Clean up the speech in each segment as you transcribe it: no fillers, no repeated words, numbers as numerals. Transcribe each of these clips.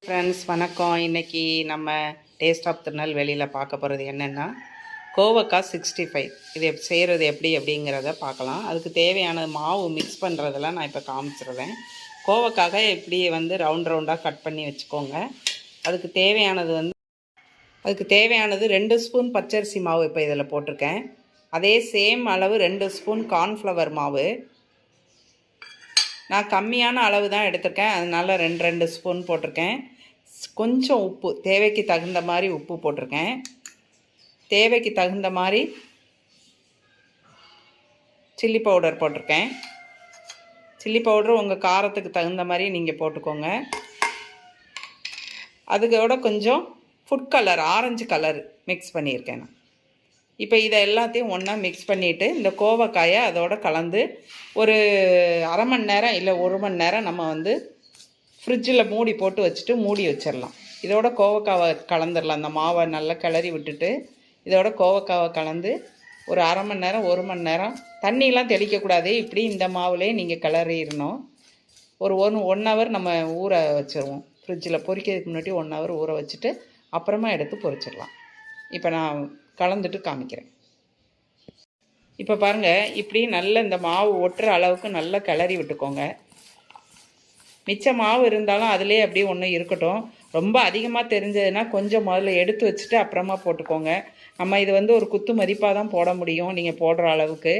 Friends வணக்கம். இன்றைக்கி நம்ம டேஸ்ட் ஆஃப் திருநெல்வேலியில் பார்க்க போகிறது என்னென்னா கோவக்காய் 65. இது செய்கிறது அப்படிங்கிறத பார்க்கலாம். அதுக்கு தேவையான மாவு மிக்ஸ் பண்ணுறதெல்லாம் நான் இப்போ காமிச்சிடுறேன். கோவக்காக எப்படி ரவுண்ட் ரவுண்டாக கட் பண்ணி வச்சுக்கோங்க. அதுக்கு தேவையானது 2 ஸ்பூன் பச்சரிசி மாவு இப்போ இதில் போட்டிருக்கேன். அதே சேம் அளவு 2 ஸ்பூன் கார்ன்ஃப்ளவர் மாவு. நான் கம்மியான அளவு தான் எடுத்திருக்கேன், அதனால் 2 ஸ்பூன் போட்டிருக்கேன். கொஞ்சம் உப்பு, தேவைக்கு தகுந்த மாதிரி உப்பு போட்டிருக்கேன். தேவைக்கு தகுந்த மாதிரி சில்லி பவுடர் போட்டிருக்கேன். சில்லி பவுடர் உங்கள் காரத்துக்கு தகுந்த மாதிரி நீங்கள் போட்டுக்கோங்க. அதுக்கோட கொஞ்சம் food colour, orange colour mix பண்ணியிருக்கேன் நான். இப்போ இதை எல்லாத்தையும் ஒன்றா மிக்ஸ் பண்ணிவிட்டு இந்த கோவக்காயை அதோடு கலந்து ஒரு அரை மணி நேரம் இல்லை 1 மணி நேரம் நம்ம ஃப்ரிட்ஜில் மூடி போட்டு வச்சுட்டு மூடி வச்சிடலாம். இதோட கோவக்காவை கலந்துடலாம். அந்த மாவை நல்லா கிளறி விட்டுட்டு இதோட கோவக்காவை கலந்து ஒரு அரை மணி நேரம் 1 மணி நேரம், தண்ணியெலாம் தெளிக்கக்கூடாது. இப்படி இந்த மாவுலேயே நீங்கள் கிளறிடணும். ஒரு 1 ஹவர் நம்ம ஊற வச்சுருவோம். ஃப்ரிட்ஜில் பொரிக்கிறதுக்கு முன்னாடி 1 ஹவர் ஊற வச்சுட்டு அப்புறமா எடுத்து பொரிச்சிடலாம். இப்போ நான் கலந்துட்டு காமிக்கிறேன். இப்போ பாருங்கள், இப்படி நல்ல இந்த மாவு ஒட்டுற அளவுக்கு நல்லா கிளறி விட்டுக்கோங்க. மிச்ச மாவு இருந்தாலும் அதிலே அப்படியே ஒன்று இருக்கட்டும். ரொம்ப அதிகமாக தெரிஞ்சதுன்னா கொஞ்சம் முதல்ல எடுத்து வச்சுட்டு அப்புறமா போட்டுக்கோங்க. நம்ம இது ஒரு குத்து மதிப்பாக தான் போட முடியும் நீங்கள் போடுற அளவுக்கு.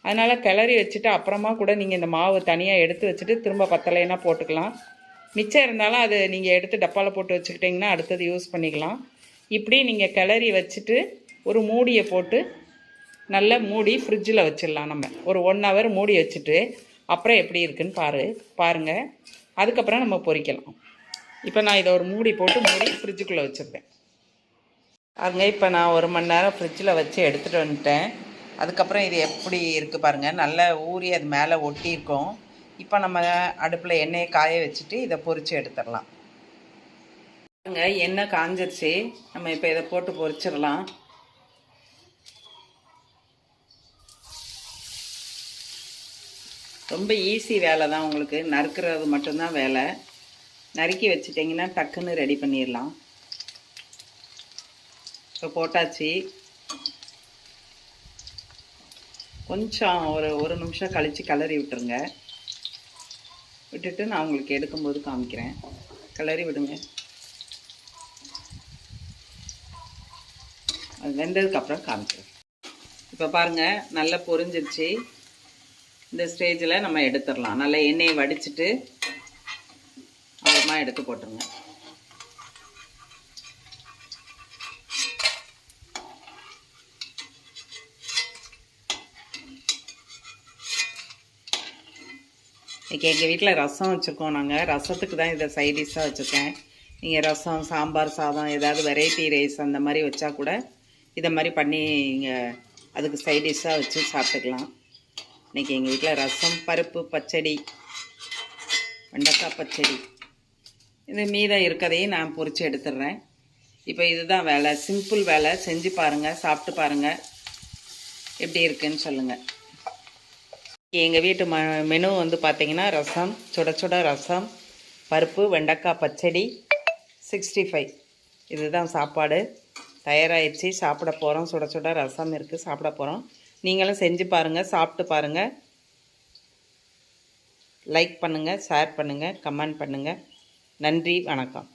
அதனால் கிளறி வச்சுட்டு அப்புறமா கூட நீங்கள் இந்த மாவு தனியாக எடுத்து வச்சுட்டு திரும்ப பத்தலைன்னா போட்டுக்கலாம். மிச்சம் இருந்தாலும் அது நீங்கள் எடுத்து டப்பாவில் போட்டு வச்சுக்கிட்டிங்கன்னா அடுத்தது யூஸ் பண்ணிக்கலாம். இப்படி நீங்கள் கிளறி வச்சுட்டு ஒரு மூடியை போட்டு நல்லா மூடி ஃப்ரிட்ஜில் வச்சிடலாம். நம்ம ஒரு 1 ஹவர் மூடி வச்சுட்டு அப்புறம் எப்படி இருக்குன்னு பாருங்கள். அதுக்கப்புறம் நம்ம பொரிக்கலாம். இப்போ நான் இதை ஒரு மூடி போட்டு மூடி ஃப்ரிட்ஜுக்குள்ளே வச்சுருப்பேன். பாருங்க, இப்போ நான் 1 மணி நேரம் ஃப்ரிட்ஜில் வச்சு எடுத்துகிட்டு வந்துட்டேன். அதுக்கப்புறம் இது எப்படி இருக்குது பாருங்கள், நல்லா ஊறி அது மேலே ஒட்டியிருக்கோம். இப்போ நம்ம அடுப்பில் எண்ணெயை காய வச்சுட்டு இதை பொரித்து எடுத்துடலாம். பாருங்க, எண்ணெய் காஞ்சிருச்சு. நம்ம இப்போ இதை போட்டு பொரிச்சிடலாம். ரொம்ப ஈஸி வேலை தான். உங்களுக்கு நறுக்கிறது மட்டும்தான் வேலை. நறுக்கி வச்சுட்டிங்கன்னா டக்குன்னு ரெடி பண்ணிடலாம். இப்போ போட்டாச்சு. கொஞ்சம் ஒரு நிமிஷம் கழித்து கிளறி விட்டுருங்க. விட்டுட்டு நான் உங்களுக்கு எடுக்கும்போது காமிக்கிறேன். கிளறி விடுங்க. அது வெந்ததுக்கப்புறம் காமிக்கிறேன். இப்போ பாருங்கள், நல்லா பொரிஞ்சிருச்சு. இந்த ஸ்டேஜில் நம்ம எடுத்துடலாம். நல்லா எண்ணெயை வடிச்சிட்டு அப்புறமா எடுத்து போட்டுருங்க. இன்றைக்கி எங்கள் வீட்டில் ரசம் வச்சுருக்கோம். நாங்கள் ரசத்துக்கு தான் இதை சைடிஷாக வச்சுருக்கேன். நீங்கள் ரசம், சாம்பார் சாதம், ஏதாவது வெரைட்டி ரைஸ் அந்த மாதிரி வச்சா கூட இதை மாதிரி பண்ணி நீங்கள் அதுக்கு சைடிஷாக வச்சு சாப்பிட்டுக்கலாம். இன்றைக்கி எங்கள் வீட்டில் ரசம், பருப்பு பச்சடி, வெண்டைக்காய் பச்சடி, இது மீதம் இருக்கதையும் நான் பொரித்து எடுத்துடுறேன். இப்போ இதுதான் வேலை, சிம்பிள் வேலை. செஞ்சு பாருங்கள், சாப்பிட்டு பாருங்கள், எப்படி இருக்குன்னு சொல்லுங்கள். எங்கள் வீட்டு மெனு பார்த்திங்கன்னா ரசம், சுட சுட ரசம், பருப்பு, வெண்டைக்காய் பச்சடி, 65. இதுதான் சாப்பாடு. தயாராகிடுச்சு. சாப்பிட போகிறோம். சுட சுட ரசம் இருக்குது, சாப்பிட போகிறோம். நீங்களும் செஞ்சு பாருங்கள், சாப்பிட்டு பாருங்கள். லைக் பண்ணுங்கள், ஷேர் பண்ணுங்கள், கமெண்ட் பண்ணுங்கள். நன்றி, வணக்கம்.